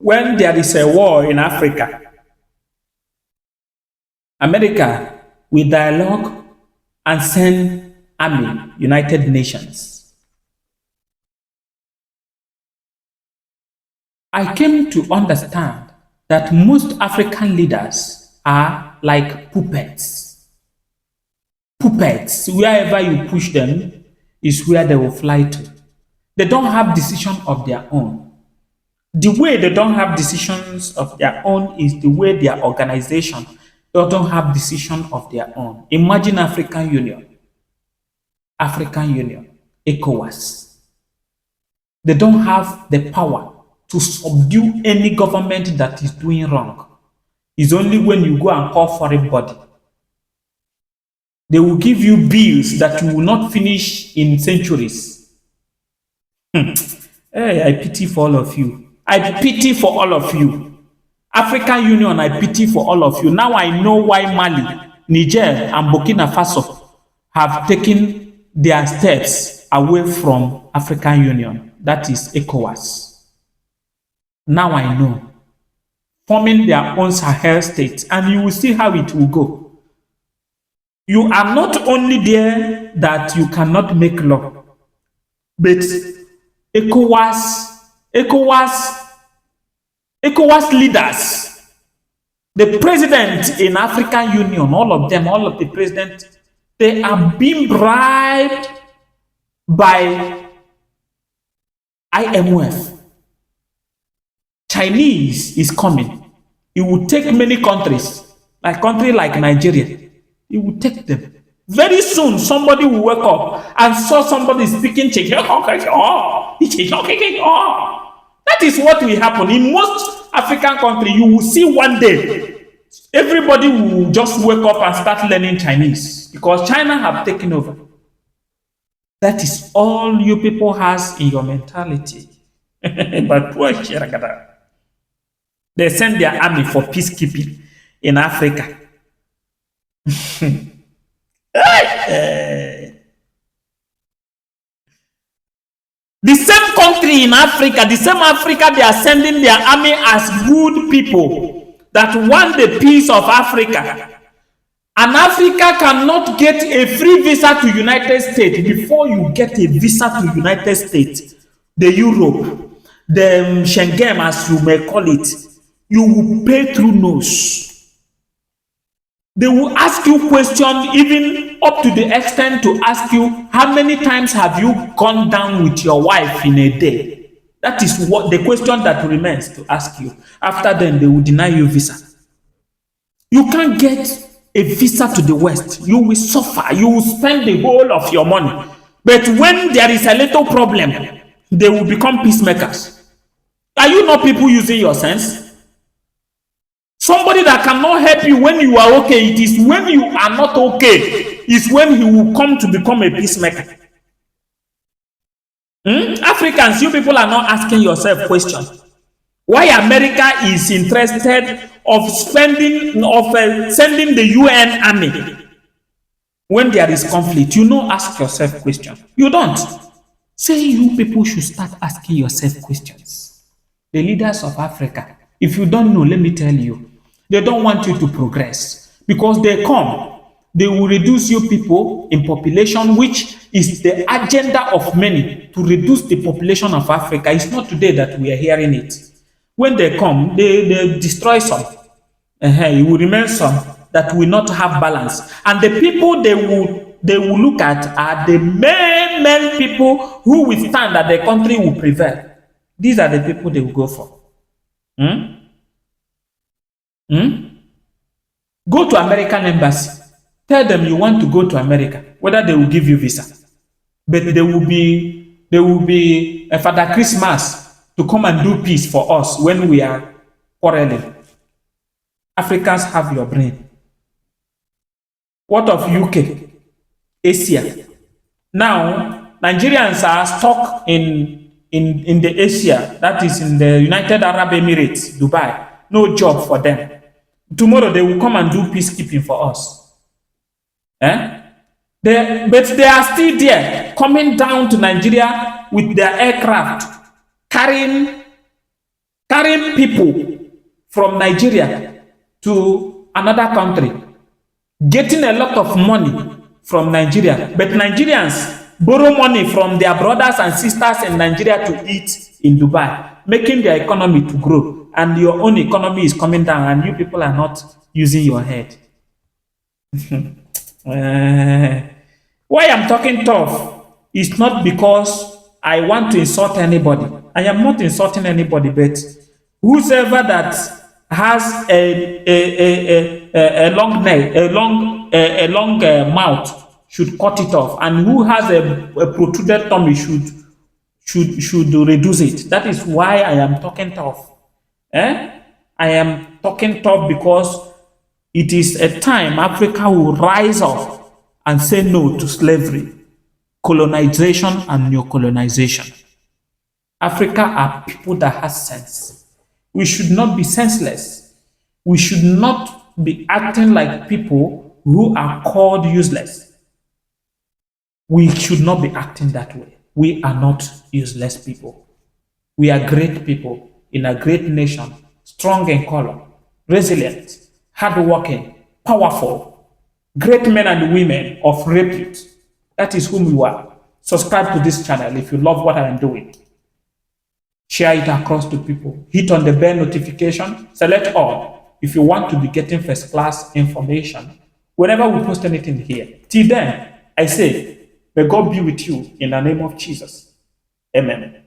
When there is a war in Africa, America will dialogue and send army, United Nations. I came to understand that most African leaders are like puppets. Puppets, wherever you push them is where they will fly to. They don't have decision of their own. The way they don't have decisions of their own is the way their organization don't have decision of their own. Imagine African Union, ECOWAS. They don't have the power to subdue any government that is doing wrong. It's only when you go and call for a body. They will give you bills that you will not finish in centuries. Hey, I pity for all of you. I pity for all of you. African Union, I pity for all of you. Now I know why Mali, Niger, and Burkina Faso have taken their steps away from African Union. That is ECOWAS. Now I know. Forming their own Sahel states, and you will see how it will go. You are not only there that you cannot make law, but ECOWAS leaders, the president in African Union, all of the presidents, they are being bribed by IMF. Chinese is coming. It will take many countries, like Nigeria. It will take them. Very soon, somebody will wake up and saw somebody speaking. That is what will happen. In most African countries, you will see one day, everybody will just wake up and start learning Chinese because China have taken over. That is all you people has in your mentality. But poor Shiragada. They send their army for peacekeeping in Africa. The same country in Africa, the same Africa, they are sending their army as good people that want the peace of Africa. And Africa cannot get a free visa to United States. Before you get a visa to United States, the Europe, the Schengen, as you may call it, you will pay through nose. They will ask you questions, even up to the extent to ask you, how many times have you gone down with your wife in a day? That is what the question that remains to ask you. After then, they will deny you visa. You can't get a visa to the West. You will suffer. You will spend the whole of your money. But when there is a little problem, they will become peacemakers. Are you not people using your sense? Somebody that cannot help you when you are okay, it is when you are not okay, is when he will come to become a peacemaker. Africans, you people are not asking yourself questions. Why America is interested of sending the UN army when there is conflict? You know, ask yourself questions. You don't. Say you people should start asking yourself questions. The leaders of Africa, if you don't know, let me tell you, they don't want you to progress because they come, they will reduce you people in population, which is the agenda of many to reduce the population of Africa. It's not today that we are hearing it. When they come, they destroy some. It will remain some that will not have balance. And the people they will look at are the main people who will stand that the country will prevail. These are the people they will go for. Go to American embassy. Tell them you want to go to America, whether they will give you visa. But there will be a Father Christmas to come and do peace for us when we are quarreling. Africans have your brain. What of UK, Asia? Now, Nigerians are stuck in the Asia, that is in the United Arab Emirates, Dubai. No job for them. Tomorrow they will come and do peacekeeping for us. But they are still there, coming down to Nigeria with their aircraft, carrying carrying people from Nigeria to another country, getting a lot of money from Nigeria, but Nigerians borrow money from their brothers and sisters in Nigeria to eat in Dubai, making their economy to grow, and your own economy is coming down, and you people are not using your head. Why I'm talking tough is not because I want to insult anybody. I am not insulting anybody, but whosoever that has a long neck, a long mouth should cut it off, and who has a protruded tummy should reduce it. That is why I am talking tough. I am talking tough because it is a time Africa will rise up and say no to slavery, colonization, and neo-colonization. Africa are people that have sense. We should not be senseless. We should not be acting like people who are called useless. We should not be acting that way. We are not useless people. We are great people in a great nation, strong in color, resilient, hardworking, powerful, great men and women of repute. That is whom you are. Subscribe to this channel if you love what I am doing. Share it across to people. Hit on the bell notification. Select all if you want to be getting first class information whenever we post anything here. Till then, I say, may God be with you in the name of Jesus. Amen.